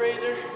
razor.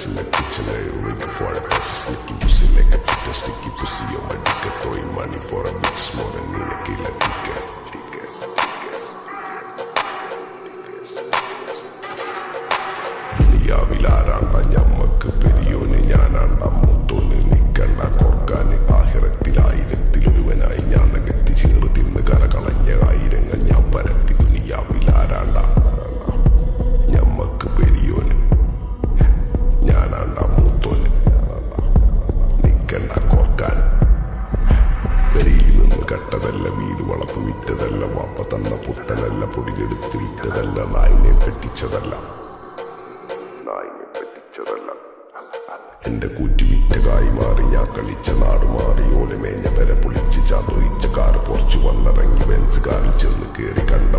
In the kitchen, I ring for a purchase, sneaky pussy like a chicken, sticky pussy on my dick, throwing money for a bitch more than in a killer ticket. ദുനിയാവിലാരാണ്ട ഞമ്മക്ക് പെരിയോന് ഞാനാണ്ട മുത്തോന് നിക്കണ്ട കൊർക്കാന് ആഹിറത്തിലായിരത്തിലൊരുവനായി ഞാൻ നകത്തി ചേർന്ന് തിന്ന് കരകളഞ്ഞ ആയിരങ്ങൾ ഞാൻ പരത്തി ദുനിയാവിലാരാണ്ട ഞമ്മക്ക് പെരിയോന് ഞാനാണ്ട മൂത്തോന് നിക്കണ്ട കോർക്കാൻ പെരിയിൽ നിന്ന് കട്ടതല്ല വീട് വളർത്ത് വിറ്റതല്ല വാപ്പ തന്ന പുത്തനല്ല പൊടിയെടുത്ത് വിറ്റതല്ല നായിനെ പെട്ടിച്ചതല്ല എന്റെ കൂറ്റി വിറ്റകായി മാറി ഞാൻ കളിച്ച നാട് മാറി ഓലമേഞ്ഞ പെര പൊളിച്ച് ചാതൊയിച്ച കാറ് പൊറച്ചു വന്നിറങ്ങി ബെൻസ് കാറിൽ ചെന്ന് കേറി കണ്ട